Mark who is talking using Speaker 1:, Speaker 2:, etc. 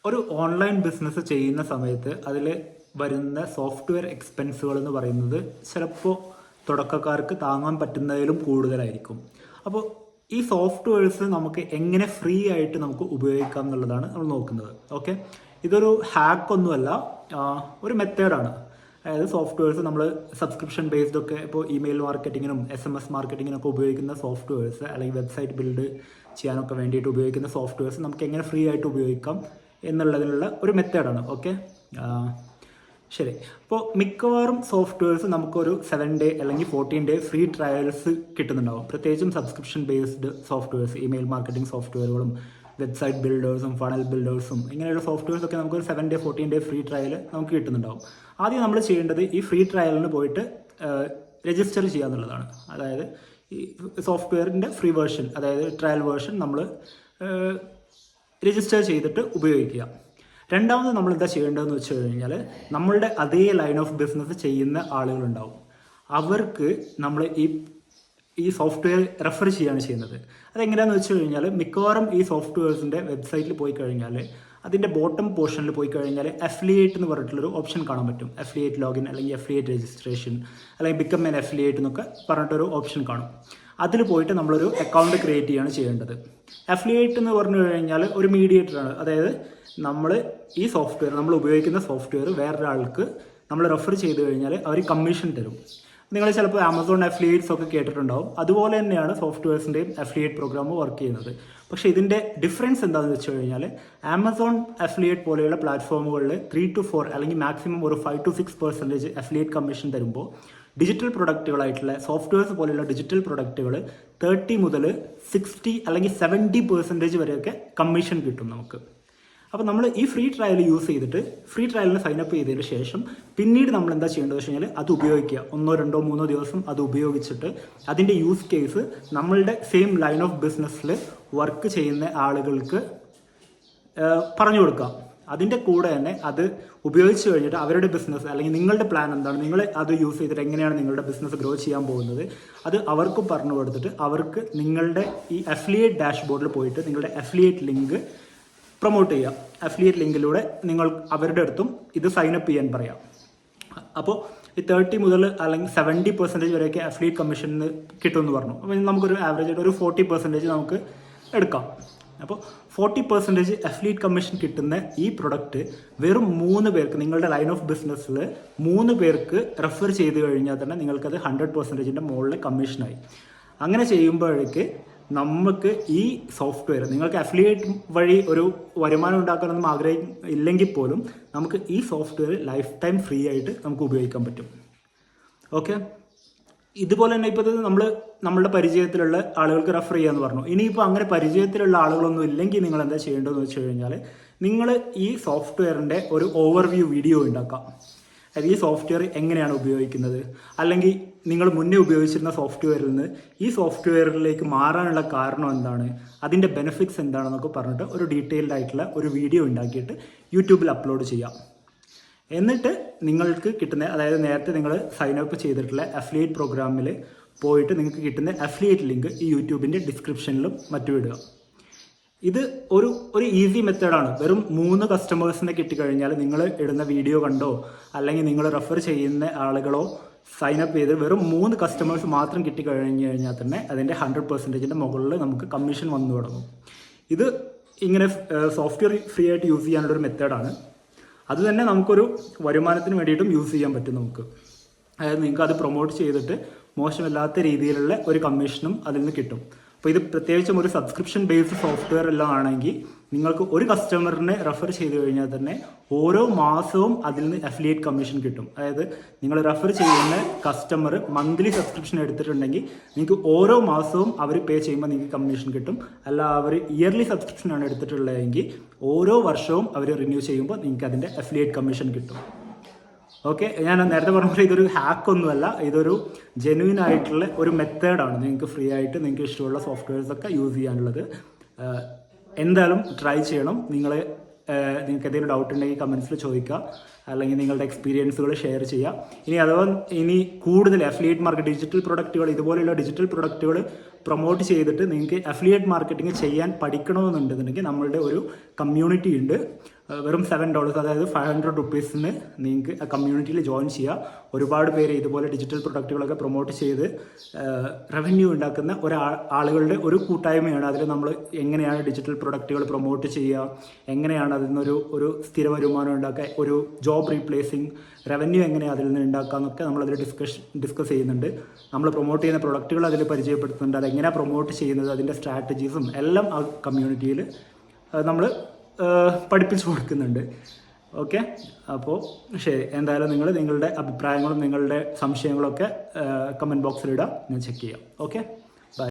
Speaker 1: ഒരു online business ചെയ്യുന്ന സമയത്ത് അതിൽ വരുന്ന സോഫ്റ്റ്വെയർ എക്സ്പെൻസുകൾ എന്ന് പറയുന്നത് ചിലപ്പോൾ തുടക്കക്കാർക്ക് താങ്ങാൻ പറ്റുന്നതിലും കൂടുതലായിരിക്കും. അപ്പോൾ ഈ സോഫ്റ്റ്വെയർസ് നമുക്ക് എങ്ങനെ ഫ്രീ ആയിട്ട് നമുക്ക് ഉപയോഗിക്കാം എന്നുള്ളതാണ് നമ്മൾ നോക്കുന്നത്. ഓക്കെ, ഇതൊരു ഹാക്കൊന്നുമല്ല, ഒരു മെത്തേഡാണ്. അതായത് സോഫ്റ്റ്വെയർസ് നമ്മൾ സബ്സ്ക്രിപ്ഷൻ ബേസ്ഡ് ഒക്കെ ഇപ്പോൾ ഇമെയിൽ മാർക്കറ്റിങ്ങിനും SMS മാർക്കറ്റിങ്ങിനൊക്കെ ഉപയോഗിക്കുന്ന സോഫ്റ്റ്വെയർസ് അല്ലെങ്കിൽ വെബ്സൈറ്റ് ബിൽഡ് ചെയ്യാനൊക്കെ വേണ്ടിയിട്ട് ഉപയോഗിക്കുന്ന സോഫ്റ്റ്വെയർസ് നമുക്ക് എങ്ങനെ ഫ്രീ ആയിട്ട് ഉപയോഗിക്കാം എന്നുള്ളതിനുള്ള ഒരു മെത്തേഡാണ്. ഓക്കെ, ശരി. അപ്പോൾ മിക്കവാറും സോഫ്റ്റ്വെയർസ് നമുക്കൊരു 7 ഡേ അല്ലെങ്കിൽ 14 ഡേ ഫ്രീ ട്രയൽസ് കിട്ടുന്നുണ്ടാവും. പ്രത്യേകിച്ചും subscription based softwares, email marketing സോഫ്റ്റ്വെയറുകളും വെബ്സൈറ്റ് ബിൽഡേഴ്സും ഫണൽ ബിൽഡേഴ്സും ഇങ്ങനെയുള്ള സോഫ്റ്റ്വെയർസ് ഒക്കെ നമുക്കൊരു 7 ഡേ 14 ഡേ ഫ്രീ ട്രയൽ നമുക്ക് കിട്ടുന്നുണ്ടാവും. ആദ്യം നമ്മൾ ചെയ്യേണ്ടത് ഈ ഫ്രീ ട്രയലിന് പോയിട്ട് രജിസ്റ്റർ ചെയ്യുക എന്നുള്ളതാണ്. അതായത് ഈ സോഫ്റ്റ്വെയറിൻ്റെ ഫ്രീ വേർഷൻ, അതായത് ട്രയൽ വേർഷൻ നമ്മൾ രജിസ്റ്റർ ചെയ്തിട്ട് ഉപയോഗിക്കുക. രണ്ടാമത് നമ്മൾ എന്താ ചെയ്യേണ്ടതെന്ന് വെച്ച് കഴിഞ്ഞാൽ, നമ്മളുടെ അതേ ലൈൻ ഓഫ് ബിസിനസ് ചെയ്യുന്ന ആളുകളുണ്ടാവും. അവർക്ക് നമ്മൾ ഈ സോഫ്റ്റ്വെയർ റെഫർ ചെയ്യുകയാണ് ചെയ്യുന്നത്. അതെങ്ങനെയാണെന്ന് വെച്ച് കഴിഞ്ഞാൽ, മിക്കവാറും ഈ സോഫ്റ്റ്വെയർസിൻ്റെ വെബ്സൈറ്റിൽ പോയി കഴിഞ്ഞാൽ അതിൻ്റെ ബോട്ടം പോർഷനിൽ പോയി കഴിഞ്ഞാൽ അഫിലിയേറ്റ് എന്ന് പറഞ്ഞിട്ടുള്ളൊരു ഓപ്ഷൻ കാണാൻ പറ്റും. അഫിലിയേറ്റ് ലോഗിൻ അല്ലെങ്കിൽ അഫിലിയേറ്റ് രജിസ്ട്രേഷൻ അല്ലെങ്കിൽ ബിക്കം ആൻ അഫിലിയേറ്റ് എന്നൊക്കെ പറഞ്ഞിട്ടൊരു ഓപ്ഷൻ കാണും. അതിൽ പോയിട്ട് നമ്മളൊരു അക്കൗണ്ട് ക്രിയേറ്റ് ചെയ്യുകയാണ് ചെയ്യേണ്ടത്. അഫിലിയേറ്റ് എന്ന് പറഞ്ഞു കഴിഞ്ഞാൽ ഒരു മീഡിയേറ്ററാണ്. അതായത് നമ്മൾ ഈ സോഫ്റ്റ്വെയർ, നമ്മൾ ഉപയോഗിക്കുന്ന സോഫ്റ്റ്വെയർ വേറൊരാൾക്ക് നമ്മൾ റെഫർ ചെയ്ത് കഴിഞ്ഞാൽ അവർ കമ്മീഷൻ തരും. നിങ്ങൾ ചിലപ്പോൾ ആമസോൺ അഫിലിയേറ്റ്സ് ഒക്കെ കേട്ടിട്ടുണ്ടാവും. അതുപോലെ തന്നെയാണ് സോഫ്റ്റ്വെയർസിൻ്റെയും അഫിലിയേറ്റ് പ്രോഗ്രാം വർക്ക് ചെയ്യുന്നത്. പക്ഷേ ഇതിൻ്റെ ഡിഫറൻസ് എന്താണെന്ന് വെച്ച് കഴിഞ്ഞാൽ, ആമസോൺ അഫിലിയേറ്റ് പോലെയുള്ള പ്ലാറ്റ്ഫോമുകളിൽ 3 to 4 അല്ലെങ്കിൽ മാക്സിമം ഒരു 5 to 6% അഫിലിയേറ്റ് കമ്മീഷൻ തരുമ്പോൾ, ഡിജിറ്റൽ പ്രൊഡക്റ്റുകളായിട്ടുള്ള സോഫ്റ്റ്വെയർസ് പോലെയുള്ള ഡിജിറ്റൽ പ്രൊഡക്റ്റുകൾ 30 മുതൽ 60 അല്ലെങ്കിൽ 70% വരെയൊക്കെ കമ്മീഷൻ കിട്ടും നമുക്ക്. അപ്പോൾ നമ്മൾ ഈ ഫ്രീ ട്രയൽ യൂസ് ചെയ്തിട്ട് ഫ്രീ ട്രയലിന് സൈനപ്പ് ചെയ്തതിന് ശേഷം പിന്നീട് നമ്മൾ എന്താ ചെയ്യേണ്ടത് വെച്ച് കഴിഞ്ഞാൽ, അത് ഉപയോഗിക്കുക. 1, 2, 3 ദിവസം അത് ഉപയോഗിച്ചിട്ട് അതിൻ്റെ യൂസ് കേസ് നമ്മളുടെ സെയിം ലൈൻ ഓഫ് ബിസിനസ്സിൽ വർക്ക് ചെയ്യുന്ന ആളുകൾക്ക് പറഞ്ഞു കൊടുക്കാം. അതിൻ്റെ കൂടെ തന്നെ അത് ഉപയോഗിച്ച് കഴിഞ്ഞിട്ട് അവരുടെ ബിസിനസ് അല്ലെങ്കിൽ നിങ്ങളുടെ പ്ലാൻ എന്താണ്, നിങ്ങൾ അത് യൂസ് ചെയ്തിട്ട് എങ്ങനെയാണ് നിങ്ങളുടെ ബിസിനസ് ഗ്രോ ചെയ്യാൻ പോകുന്നത്, അത് അവർക്ക് പറഞ്ഞു കൊടുത്തിട്ട് അവർക്ക് നിങ്ങളുടെ ഈ അഫിലിയേറ്റ് ഡാഷ്ബോർഡിൽ പോയിട്ട് നിങ്ങളുടെ അഫിലിയേറ്റ് ലിങ്ക് പ്രൊമോട്ട് ചെയ്യുക. അഫിലിയേറ്റ് ലിങ്കിലൂടെ നിങ്ങൾ അവരുടെ അടുത്തും ഇത് സൈനപ്പ് ചെയ്യാൻ പറയാം. അപ്പോൾ ഈ 30 മുതൽ അല്ലെങ്കിൽ 70% വരെയൊക്കെ അഫിലിയേറ്റ് കമ്മീഷന് കിട്ടുമെന്ന് പറഞ്ഞു. അപ്പോൾ നമുക്കൊരു ആവറേജ് ആയിട്ട് ഒരു 40% നമുക്ക് എടുക്കാം. അപ്പോൾ 40% അഫിലിയേറ്റ് കമ്മീഷൻ കിട്ടുന്ന ഈ പ്രൊഡക്റ്റ് വെറും 3 പേർക്ക്, നിങ്ങളുടെ ലൈൻ ഓഫ് ബിസിനസ്സിൽ 3 പേർക്ക് റെഫർ ചെയ്ത് കഴിഞ്ഞാൽ തന്നെ നിങ്ങൾക്കത് 100%ൻ്റെ മുകളിൽ കമ്മീഷനായി. അങ്ങനെ ചെയ്യുമ്പോഴേക്ക് നമുക്ക് ഈ സോഫ്റ്റ്വെയർ, നിങ്ങൾക്ക് അഫിലിയേറ്റ് വഴി ഒരു വരുമാനം ഉണ്ടാക്കാനൊന്നും ഇല്ലെങ്കിൽ പോലും നമുക്ക് ഈ സോഫ്റ്റ്വെയർ ലൈഫ് ടൈം ഫ്രീ ആയിട്ട് നമുക്ക് ഉപയോഗിക്കാൻ പറ്റും. ഓക്കെ, ഇതുപോലെ തന്നെ ഇപ്പോൾ ഇത് നമ്മളുടെ പരിചയത്തിലുള്ള ആളുകൾക്ക് റെഫർ ചെയ്യാമെന്ന് പറഞ്ഞു. ഇനിയിപ്പോൾ അങ്ങനെ പരിചയത്തിലുള്ള ആളുകളൊന്നും ഇല്ലെങ്കിൽ നിങ്ങൾ എന്താ ചെയ്യേണ്ടതെന്ന് വെച്ച് കഴിഞ്ഞാൽ, നിങ്ങൾ ഈ സോഫ്റ്റ്വെയറിൻ്റെ ഒരു ഓവർവ്യൂ വീഡിയോ ഉണ്ടാക്കാം. അതായത് ഈ സോഫ്റ്റ്വെയർ എങ്ങനെയാണ് ഉപയോഗിക്കുന്നത്, അല്ലെങ്കിൽ നിങ്ങൾ മുന്നേ ഉപയോഗിച്ചിരുന്ന സോഫ്റ്റ്വെയറിൽ നിന്ന് ഈ സോഫ്റ്റ്വെയറിലേക്ക് മാറാനുള്ള കാരണം എന്താണ്, അതിൻ്റെ ബെനിഫിറ്റ്സ് എന്താണെന്നൊക്കെ പറഞ്ഞിട്ട് ഒരു ഡീറ്റെയിൽഡ് ആയിട്ടുള്ള ഒരു വീഡിയോ ഉണ്ടാക്കിയിട്ട് യൂട്യൂബിൽ അപ്ലോഡ് ചെയ്യാം. എന്നിട്ട് നിങ്ങൾക്ക് കിട്ടുന്ന, അതായത് നേരത്തെ നിങ്ങൾ സൈനപ്പ് ചെയ്തിട്ടുള്ള അഫിലിയേറ്റ് പ്രോഗ്രാമിൽ പോയിട്ട് നിങ്ങൾക്ക് കിട്ടുന്ന അഫിലിയേറ്റ് ലിങ്ക് ഈ യൂട്യൂബിൻ്റെ ഡിസ്ക്രിപ്ഷനിലും മറ്റും ഇടുക. ഇത് ഒരു ഈസി മെത്തേഡാണ്. വെറും 3 കസ്റ്റമേഴ്സിനെ കിട്ടിക്കഴിഞ്ഞാൽ നിങ്ങൾ ഇടുന്ന വീഡിയോ കണ്ടോ അല്ലെങ്കിൽ നിങ്ങൾ റെഫർ ചെയ്യുന്ന ആളുകളോ സൈനപ്പ് ചെയ്ത് വെറും 3 കസ്റ്റമേഴ്സ് മാത്രം കിട്ടിക്കഴിഞ്ഞ് കഴിഞ്ഞാൽ തന്നെ അതിൻ്റെ 100%ൻ്റെ മുകളിൽ നമുക്ക് കമ്മീഷൻ വന്നു തുടങ്ങും. ഇത് ഇങ്ങനെ സോഫ്റ്റ്വെയർ ഫ്രീ ആയിട്ട് യൂസ് ചെയ്യാനുള്ളൊരു മെത്തേഡാണ്. അത് തന്നെ നമുക്കൊരു വരുമാനത്തിന് വേണ്ടിയിട്ടും യൂസ് ചെയ്യാൻ പറ്റും നമുക്ക്. അതായത് നിങ്ങൾക്ക് അത് പ്രൊമോട്ട് ചെയ്തിട്ട് മോശമില്ലാത്ത രീതിയിലുള്ള ഒരു കമ്മീഷനും അതിൽ നിന്ന് കിട്ടും. അപ്പോൾ ഇത് പ്രത്യേകിച്ചും ഒരു സബ്സ്ക്രിപ്ഷൻ ബേസ്ഡ് സോഫ്റ്റ്വെയർ എല്ലാം ആണെങ്കിൽ നിങ്ങൾക്ക് ഒരു കസ്റ്റമറിനെ റെഫർ ചെയ്ത് കഴിഞ്ഞാൽ തന്നെ ഓരോ മാസവും അതിൽ നിന്ന് അഫിലിയേറ്റ് കമ്മീഷൻ കിട്ടും. അതായത് നിങ്ങൾ റെഫർ ചെയ്യുന്ന കസ്റ്റമർ മന്ത്ലി സബ്സ്ക്രിപ്ഷൻ എടുത്തിട്ടുണ്ടെങ്കിൽ നിങ്ങൾക്ക് ഓരോ മാസവും അവർ പേ ചെയ്യുമ്പോൾ നിങ്ങൾക്ക് കമ്മീഷൻ കിട്ടും. അല്ല അവർ ഇയർലി സബ്സ്ക്രിപ്ഷനാണ് എടുത്തിട്ടുള്ളതെങ്കിൽ ഓരോ വർഷവും അവർ റിന്യൂ ചെയ്യുമ്പോൾ നിങ്ങൾക്ക് അതിൻ്റെ അഫിലിയേറ്റ് കമ്മീഷൻ കിട്ടും. ഓക്കെ, ഞാൻ നേരത്തെ പറഞ്ഞ പോലെ ഇതൊരു ഹാക്കൊന്നുമല്ല, ഇതൊരു ജെന്യൂൻ ആയിട്ടുള്ള ഒരു മെത്തേഡാണ്. നിങ്ങൾക്ക് ഫ്രീ ആയിട്ട് നിങ്ങൾക്ക് ഇഷ്ടമുള്ള സോഫ്റ്റ്വെയർസൊക്കെ യൂസ് ചെയ്യാനുള്ളത്. എന്തായാലും ട്രൈ ചെയ്യണം. നിങ്ങൾക്ക് എന്തെങ്കിലും ഡൗട്ട് ഉണ്ടെങ്കിൽ കമൻസിൽ ചോദിക്കുക, അല്ലെങ്കിൽ നിങ്ങളുടെ എക്സ്പീരിയൻസുകൾ ഷെയർ ചെയ്യുക. ഇനി കൂടുതൽ അഫിലിയേറ്റ് മാർക്കറ്റ്, ഡിജിറ്റൽ പ്രൊഡക്റ്റുകൾ, ഇതുപോലെയുള്ള ഡിജിറ്റൽ പ്രൊഡക്റ്റുകൾ പ്രൊമോട്ട് ചെയ്തിട്ട് നിങ്ങൾക്ക് അഫിലിയേറ്റ് മാർക്കറ്റിംഗ് ചെയ്യാൻ പഠിക്കണമെന്നുണ്ടെന്നുണ്ടെങ്കിൽ നമ്മളുടെ ഒരു കമ്മ്യൂണിറ്റി ഉണ്ട്. വെറും $7, അതായത് $500 നിങ്ങൾക്ക് ആ കമ്മ്യൂണിറ്റിയിൽ ജോയിൻ ചെയ്യുക. ഒരുപാട് പേര് ഇതുപോലെ ഡിജിറ്റൽ പ്രൊഡക്റ്റുകളൊക്കെ പ്രൊമോട്ട് ചെയ്ത് റവന്യൂ ഉണ്ടാക്കുന്ന ആളുകളുടെ ഒരു കൂട്ടായ്മയാണ്. അതിൽ നമ്മൾ എങ്ങനെയാണ് ഡിജിറ്റൽ പ്രൊഡക്റ്റുകൾ പ്രൊമോട്ട് ചെയ്യുക, എങ്ങനെയാണ് അതിൽ നിന്നൊരു സ്ഥിര വരുമാനം ഉണ്ടാക്കുക, ഒരു ജോബ് റീപ്ലേസിങ് റവന്യൂ എങ്ങനെയാണ് അതിൽ നിന്ന് ഉണ്ടാക്കുക എന്നൊക്കെ നമ്മളതിൽ ഡിസ്കസ് ചെയ്യുന്നുണ്ട്. നമ്മൾ പ്രൊമോട്ട് ചെയ്യുന്ന പ്രൊഡക്റ്റുകൾ അതിൽ പരിചയപ്പെടുത്തുന്നുണ്ട്. അതെങ്ങനെയാണ് പ്രൊമോട്ട് ചെയ്യുന്നത്, അതിൻ്റെ സ്ട്രാറ്റജീസും എല്ലാം ആ കമ്മ്യൂണിറ്റിയിൽ നമ്മൾ പഠിപ്പിച്ചു കൊടുക്കുന്നുണ്ട്. ഓക്കെ, അപ്പോൾ ശരി, എന്തായാലും നിങ്ങൾ നിങ്ങളുടെ അഭിപ്രായങ്ങളും നിങ്ങളുടെ സംശയങ്ങളൊക്കെ കമൻറ്റ് ബോക്സിലിടുക, ഞാൻ ചെക്ക് ചെയ്യാം. ഓക്കെ.